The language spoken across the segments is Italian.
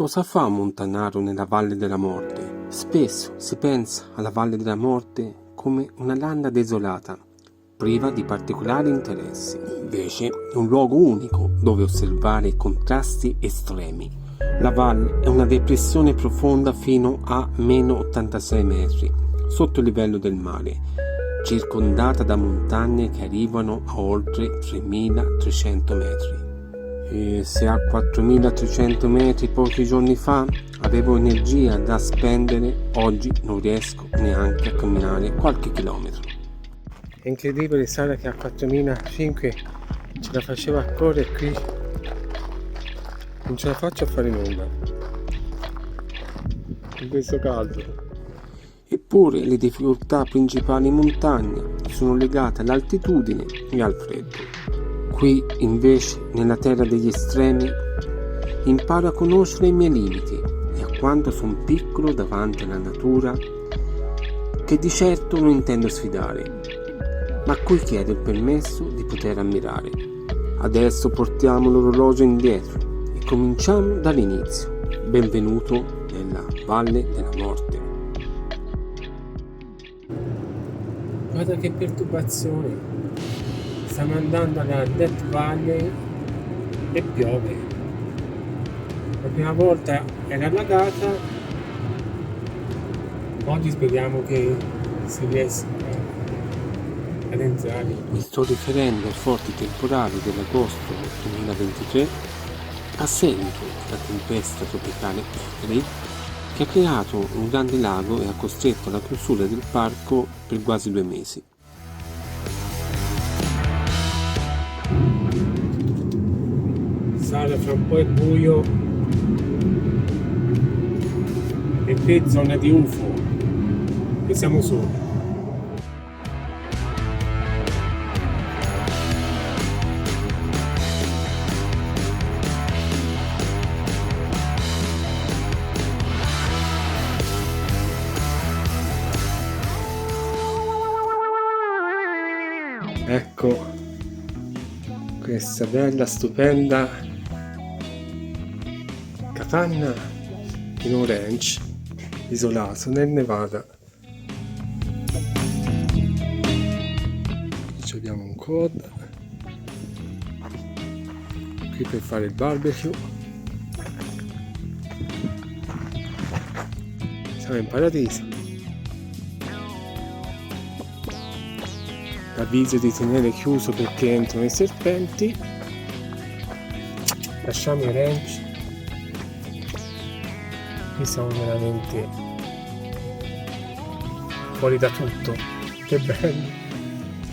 Cosa fa un montanaro nella Valle della Morte? Spesso si pensa alla Valle della Morte come una landa desolata, priva di particolari interessi. Invece è un luogo unico dove osservare i contrasti estremi. La valle è una depressione profonda fino a meno 86 metri sotto il livello del mare, circondata da montagne che arrivano a oltre 3300 metri. E se a 4300 metri pochi giorni fa avevo energia da spendere, oggi non riesco neanche a camminare qualche chilometro. È incredibile, Sara, che a 4005 ce la faceva a correre, qui non ce la faccio a fare nulla in questo caldo. Eppure le difficoltà principali in montagna sono legate all'altitudine e al freddo. Qui invece, nella terra degli estremi, imparo a conoscere i miei limiti e a quanto sono piccolo davanti alla natura, che di certo non intendo sfidare, ma a cui chiedo il permesso di poter ammirare. Adesso portiamo l'orologio indietro e cominciamo dall'inizio. Benvenuto nella Valle della Morte. Guarda che perturbazione! Stiamo andando alla Death Valley e piove. La prima volta era allagata, oggi speriamo che si riesca ad entrare. Mi sto riferendo ai forti temporali dell'agosto 2023 a seguito della tempesta tropicale Henry, che ha creato un grande lago e ha costretto alla chiusura del parco per quasi 2 mesi. Sara, fra un po' è buio e qui zona di UFO e siamo soli. Ecco questa bella, stupenda capanna in un ranch isolato nel Nevada. Qui abbiamo un quad, qui per fare il barbecue. Siamo in paradiso. L'avviso di tenere chiuso perché entrano i serpenti. Lasciamo il ranch. Qui siamo veramente fuori da tutto. Che bello!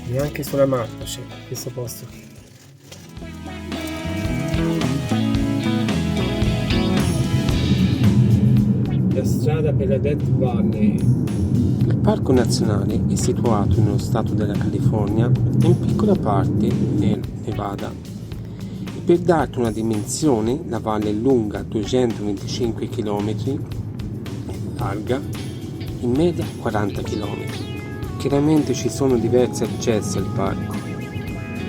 Neanche sulla mappa c'è questo posto qui. La strada per la Death Valley. Il parco nazionale è situato nello stato della California e in piccola parte nel Nevada. Per darti una dimensione, la valle è lunga 225 km e larga in media 40 km. Chiaramente ci sono diversi accessi al parco.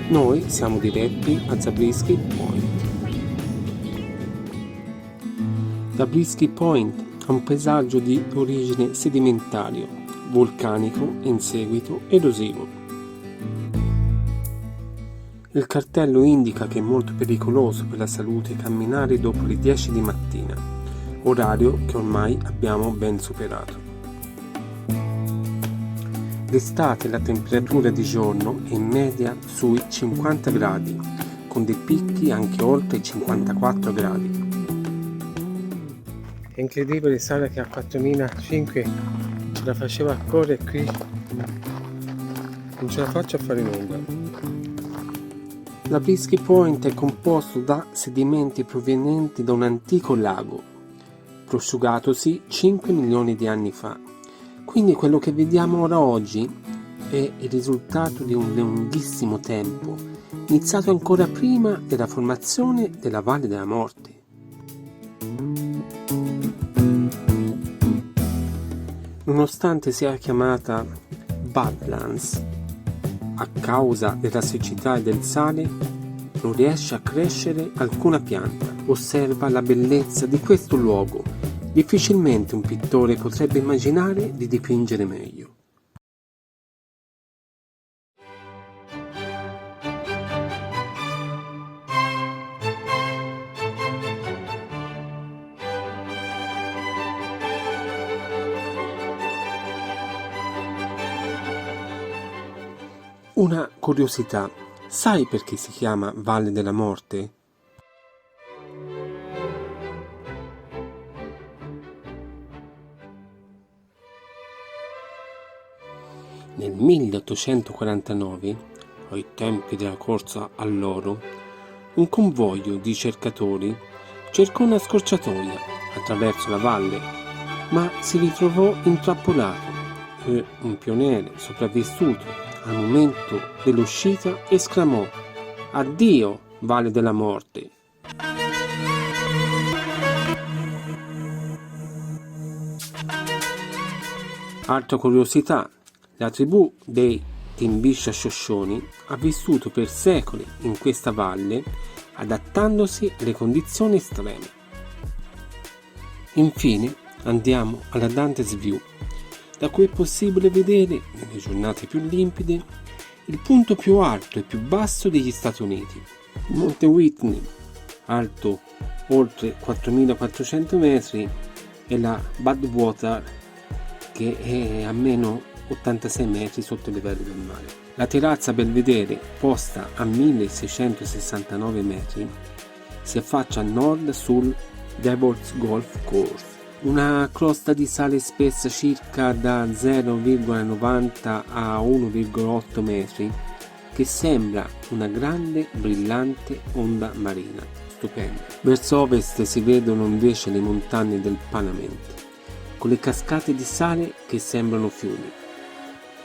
Noi siamo diretti a Zabriskie Point. Zabriskie Point ha un paesaggio di origine sedimentario, vulcanico e in seguito erosivo. Il cartello indica che è molto pericoloso per la salute camminare dopo le 10 di mattina, orario che ormai abbiamo ben superato. D'estate la temperatura di giorno è in media sui 50 gradi, con dei picchi anche oltre i 54 gradi. È incredibile, Sara, che a 4005 ce la faceva a correre, qui non ce la faccio a fare nulla. Zabriskie Point è composto da sedimenti provenienti da un antico lago, prosciugatosi 5 milioni di anni fa. Quindi quello che vediamo ora oggi è il risultato di un lunghissimo tempo, iniziato ancora prima della formazione della Valle della Morte. Nonostante sia chiamata Badlands, a causa della siccità e del sale, non riesce a crescere alcuna pianta. osserva la bellezza di questo luogo. Difficilmente un pittore potrebbe immaginare di dipingere meglio. Una curiosità, sai perché si chiama Valle della Morte? Nel 1849, ai tempi della corsa all'oro, un convoglio di cercatori cercò una scorciatoia attraverso la valle, ma si ritrovò intrappolato e un pioniere sopravvissuto al momento dell'uscita esclamò: "Addio, Valle della Morte!" Altra curiosità, la tribù dei Timbisha Shoshone ha vissuto per secoli in questa valle, adattandosi alle condizioni estreme. Infine andiamo alla Dante's View, da cui è possibile vedere, nelle giornate più limpide, il punto più alto e più basso degli Stati Uniti, il Monte Whitney, alto oltre 4.400 metri, e la Badwater, che è a meno 86 metri sotto il livello del mare. La terrazza Belvedere, posta a 1.669 metri, si affaccia a nord sul Devil's Golf Course, una crosta di sale spessa circa da 0,90 a 1,8 metri che sembra una grande brillante onda marina, stupenda. Verso ovest si vedono invece le montagne del Panamint, con le cascate di sale che sembrano fiumi.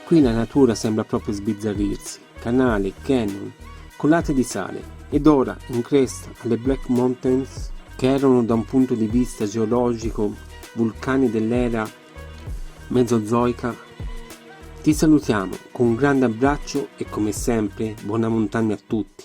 Qui la natura sembra proprio sbizzarrirsi, canali, canyon, colate di sale, ed ora in cresta alle Black Mountains, che erano da un punto di vista geologico vulcani dell'era mesozoica, ti salutiamo con un grande abbraccio e come sempre buona montagna a tutti.